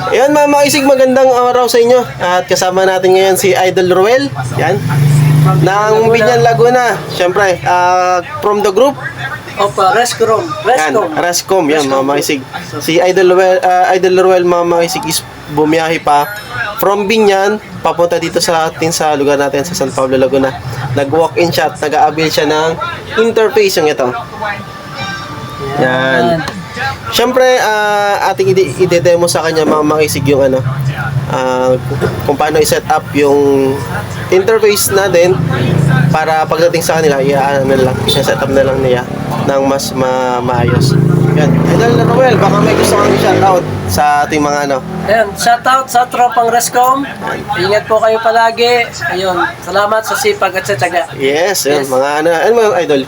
Ayan mga maisig, magandang araw sa inyo. At kasama natin ngayon si Idol Ruel. Yan. Ng Binyan, Laguna. Siyempre, from the group. Opa, Rescom. Yan, Rescom. Yan mga maisig. Si Idol Ruel mga maisig is bumiyahe pa from Binyan papunta dito sa atin sa lugar natin sa San Pablo, Laguna. Nag-walk-in siya at nag-a-avail siya ng interface yung ito. Yan. Siyempre, ating ide-demo sa kanya mga makisig yung ano, kung paano i-set up yung interface natin para pagdating sa kanila, i-set up na lang niya ng mas maayos. Yan. Idol Ruel, baka may gusto kang shoutout sa ating mga ano. Ayan, shoutout sa tropang Rescom. Ingat po kayo palagi. Ayun, salamat sa sipag at sa tiyaga. Yes, yan. Mga ano mo yung Idol?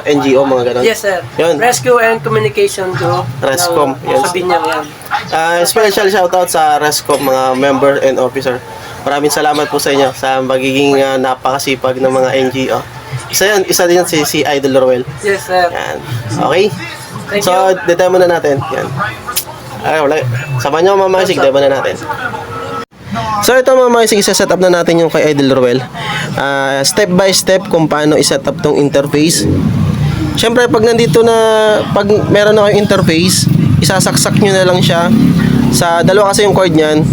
NGO, mga ganun. Yes, sir. Yun. Rescue and Communication Group. Rescom, yes. Sa Binyan, yan. Special shoutout sa Rescom, mga member and officer. Maraming salamat po sa inyo sa magiging napakasipag ng mga NGO. Isa din si Idol Ruel. Yes, sir. Yan. Okay? Thank So, you. demo na natin. Yan. Ay, wala. Sama nyo mga maisig, demo na natin. So, ito mga maisig, isa-set up na natin yung kay Idol Ruel. Step by step kung paano i-set up tong interface. Siyempre, pag meron na kayong interface, isasaksak nyo na lang siya. Sa dalawa kasi yung cord niyan,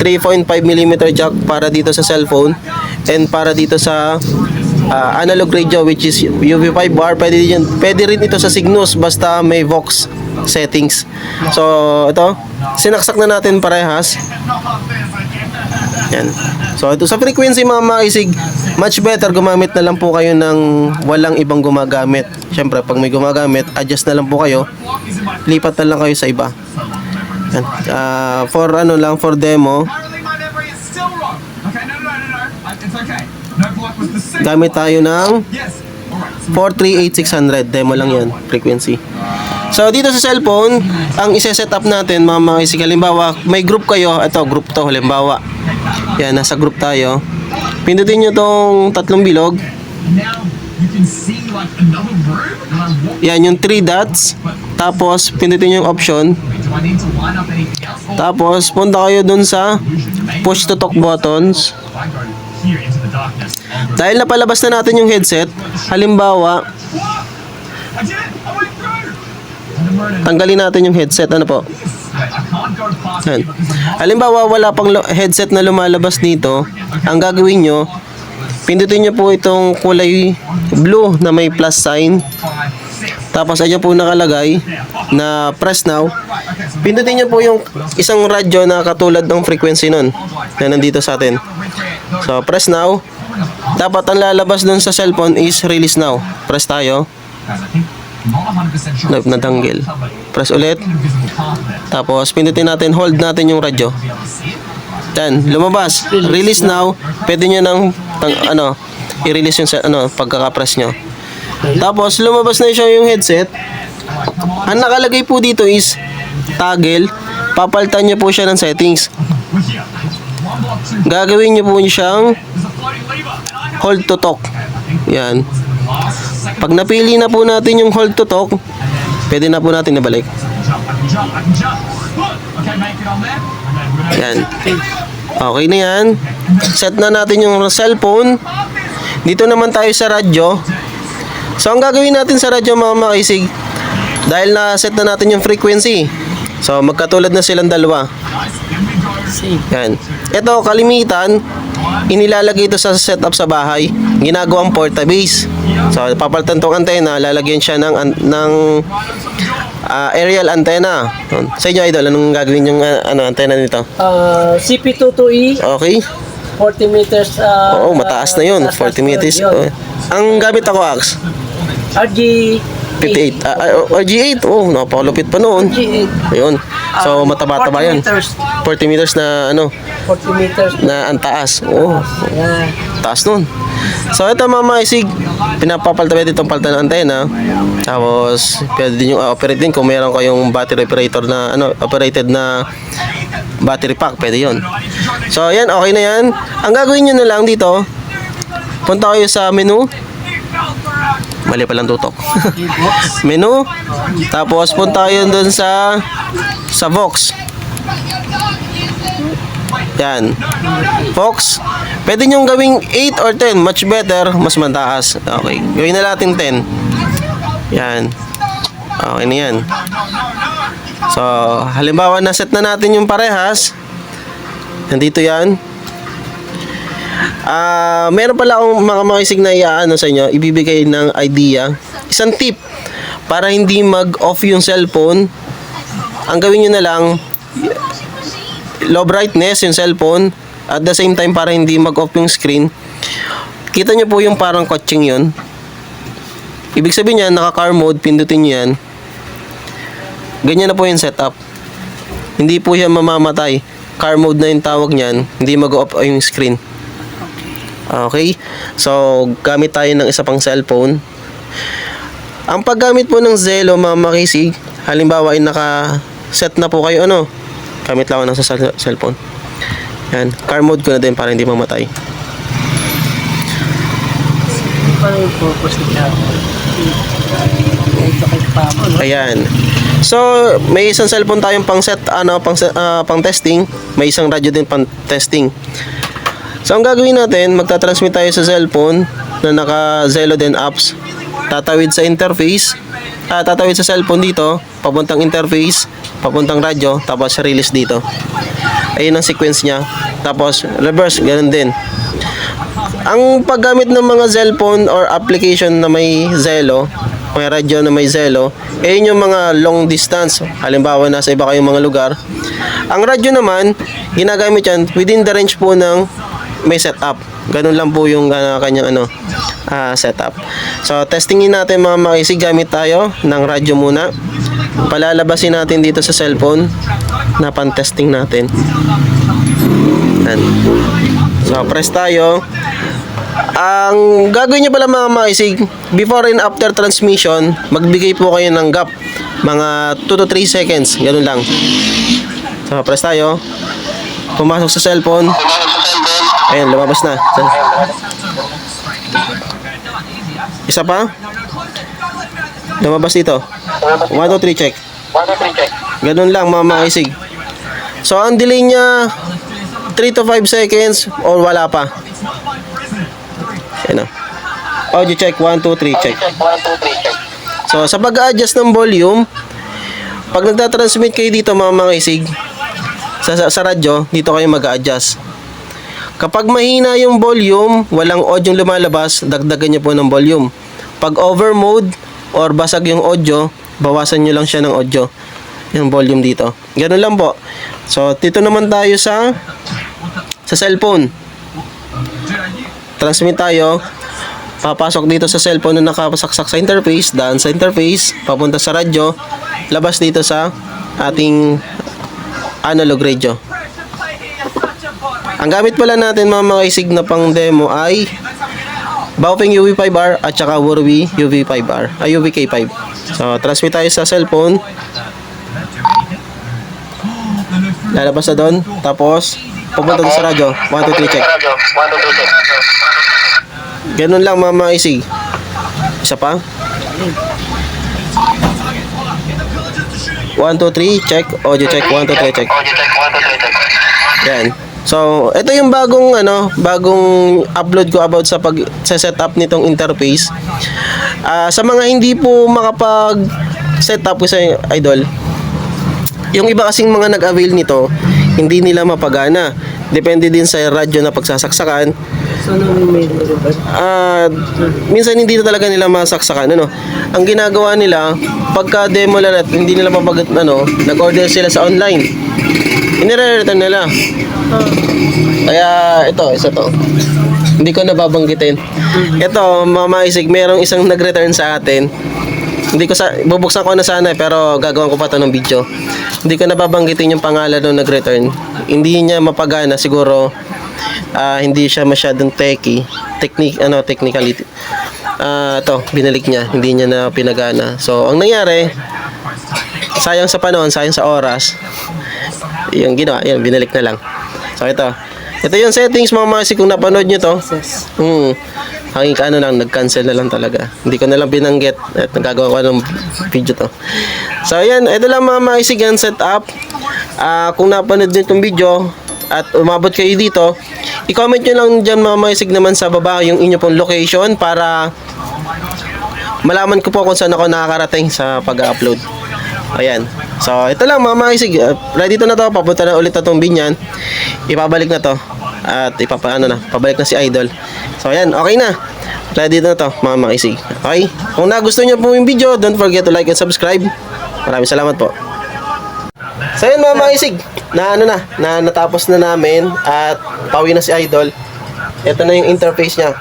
3.5mm jack para dito sa cellphone and para dito sa analog radio which is UV5 bar. Pwede rin ito sa Cygnus basta may Vox settings. So ito, sinaksak na natin parehas. Yan. So ito sa frequency mga maisig, much better gumamit na lang po kayo ng walang ibang gumagamit. Siyempre pag may gumagamit, adjust na lang po kayo, lipat na lang kayo sa iba. Yan. For demo, gamit tayo ng 438-600. Demo lang yan, frequency. So dito sa cellphone, ang isa-set up natin mga maisig, halimbawa may group kayo, ito group to halimbawa. Yan, nasa group tayo. Pindutin nyo tong tatlong bilog. Yan, yung 3 dots. Tapos pindutin yung option. Tapos punta kayo dun sa push to talk buttons. Dahil napalabas na natin yung headset, halimbawa tanggalin natin yung headset, ano po? Yan. Halimbawa wala pang headset na lumalabas dito, ang gagawin nyo, pindutin nyo po itong kulay blue na may plus sign. Tapos ayan po nakalagay na press now. Pindutin nyo po yung isang radyo na katulad ng frequency nun na nandito sa atin. So press now. Dapat ang lalabas dun sa cellphone is release now. Press tayo. Natanggil. Press ulit. Tapos pindutin natin, hold natin yung radyo. Then lumabas. Release now. Pwede nyo nang i-release yung pagkaka-press nyo. Tapos lumabas na siya yung headset. Ang nakalagay po dito is toggle. Papalitan niyo po siya ng settings. Gagawin niyo po siyang hold to talk. Yan. Pag napili na po natin yung hold to talk, pwede na po natin ibalik. Yan. Okay na yan. Set na natin yung cellphone. Dito naman tayo sa radyo. So ang gagawin natin sa radyo mga maisig, dahil na-set na natin yung frequency, so magkatulad na silang dalawa. Yan. Ito kalimitan, inilalagay ito sa setup sa bahay, ginagawang portabase. So papalitan tong antena, lalagyan siya ng aerial antenna. Sa inyo Idol, anong gagawin yung antena nito? CP22E. Okay. 40 meters. Oo, mataas na yun. 40 meters. Ang gamit ako, Ax? RG58. RG8. Oh, napakalupit pa noon. RG8. Ayun. So, mataba-taba yan. 40 meters na 40 meters. na ang taas. Oh, Yeah. taas nun. So, ito mga maisig, pinapapalta itong palta ng antena. Tapos, pwede din yung operate din kung meron kayong battery operator na, operated na battery pack, pwede yun. So, yan, okay na yan. Ang gagawin nyo na lang dito, punta kayo sa menu. Mali palang tutok. Menu. Tapos, punta kayo dun sa Vox. Yan. Fox, pwede nyo gawing 8 or 10. Much better, mas mataas. Okay, gawin na natin 10. Yan. Okay na yan. So, halimbawa na set na natin yung parehas. Nandito yan. Meron pala akong mga makisig na iaano sa inyo, ibibigay ng idea. Isang tip para hindi mag-off yung cellphone. Ang gawin nyo na lang, low brightness yung cellphone, at the same time para hindi mag-off yung screen. Kita nyo po yung parang coaching yun. Ibig sabihin yan, naka car mode, pindutin nyo yan. Ganyan na po yung setup. Hindi po yan mamamatay. Car mode na yung tawag niyan, hindi mag-off yung screen. Okay? So, gamit tayo ng isa pang cellphone. Ang paggamit po ng Zelo, mga makisig, halimbawa ay naka-set na po kayo, ano? Gamit lang ako ng cellphone. Yan. Car mode ko na din para hindi mamatay. Ayan. So, may isang cellphone tayong pang set, pang testing. May isang radyo din pang testing. So, ang gagawin natin, magta-transmit tayo sa cellphone na naka Zelo din apps. Tatawid sa interface. Tatawid sa cellphone dito, papuntang interface, papuntang radyo, tapos release dito. Ayun ang sequence niya. Tapos, reverse, ganun din. Ang paggamit ng mga cellphone or application na may Zelo, may radyo na may Zelo, ayun yung mga long distance. Halimbawa, nasa iba kayong mga lugar. Ang radyo naman, ginagamit yan within the range po ng may setup. Ganun lang po yung kanyang setup. So, testingin natin mga makisig. Gamit tayo ng radyo muna. Palalabasin natin dito sa cellphone na pan-testing natin. Yan. So, press tayo. Ang gagawin nyo pala mga makisig, before and after transmission, magbigay po kayo ng gap. Mga 2 to 3 seconds. Ganun lang. So, press tayo. Pumasok sa cellphone. Ayan, lumabas na. Isa pa. Lumabas dito. 1, 2, 3, check. Ganun lang mga makisig. So, ang delay niya 3 to 5 seconds or wala pa. Ayan o. Audio check, 1, 2, 3, check. So, sa pag-adjust ng volume, pag nagtatransmit kayo dito mga makisig, sa radyo, dito kayo mag-adjust. Kapag mahina yung volume, walang audio lumalabas, dagdagan nyo po ng volume. Pag over mode or basag yung audio, bawasan nyo lang siya ng audio. Yung volume dito. Ganun lang po. So, dito naman tayo sa cellphone. Transmit tayo. Papasok dito sa cellphone na nakasaksak sa interface, daan sa interface, papunta sa radyo, labas dito sa ating analog radio. Ang gamit pala natin mga makisig na pang demo ay Baofeng UV5R at saka Huawei UV5R, UVK5. So, transmit tayo sa cellphone. Lalabas na doon. Tapos, pupunta sa radyo. 1, 2, 3, check. Ganun lang mga makisig. Isa pa. 1, 2, 3, check. Audio check. 1, 2, 3, check. Yan. So, ito yung bagong upload ko about sa setup nitong interface. Sa mga hindi po makapag-setup ko sa idol, yung iba kasing mga nag-avail nito, hindi nila mapagana. Depende din sa radyo na pagsasaksakan. Minsan hindi na talaga nila masaksakan. Ang ginagawa nila, pagka demo lang at hindi nila nag-order sila sa online. Inire-return nila. Kaya isa to. Hindi ko nababanggitin. Ito, Mama Isig, merong isang nag-return sa atin. Bubuksan ko na sana pero gagawin ko pa ito ng video. Hindi ko nababanggitin yung pangalan nung nag-return. Hindi niya mapagana siguro. Hindi siya masyadong technicality. Binalik niya. Hindi niya na pinagana. So, ang nangyari, sayang sa panahon, sayang sa oras. Yung ginawa, binalik na lang. So, ito yung settings mga makisig. Kung napanood nyo to, nag-cancel na lang talaga. Hindi ko na lang binanggit at nagagawa ko ng video to. So, ayan, ito lang mga makisig ang setup. Kung napanood nyo itong video, at umabot kayo dito, i-comment nyo lang dyan mga maisig naman sa baba yung inyo pong location para malaman ko po kung saan ako nakakarating sa pag-upload. Ayan. So, ito lang mga maisig. Ready to na to. Papunta na ulit na tong Binyan. Ipabalik na to. At pabalik na si Idol. So, ayan. Okay na. Ready na to mga maisig. Okay? Kung nagustuhan nyo po yung video, don't forget to like and subscribe. Maraming salamat po. So yun mga maisig, natapos na namin at pauwi na si Idol. Ito na yung interface niya.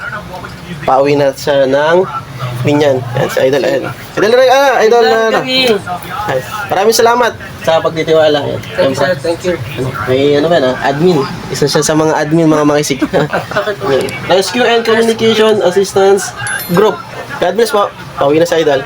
Pauwi na siya ng Binyan. Yan si Idol. Ayan. Idol na. Ay, maraming salamat sa pagtitiwala. Thank you, sir. Thank you. May admin. Isa siya sa mga admin mga maisig. Rescue and Communication Assistance Group. God bless po. Pauwi na si Idol.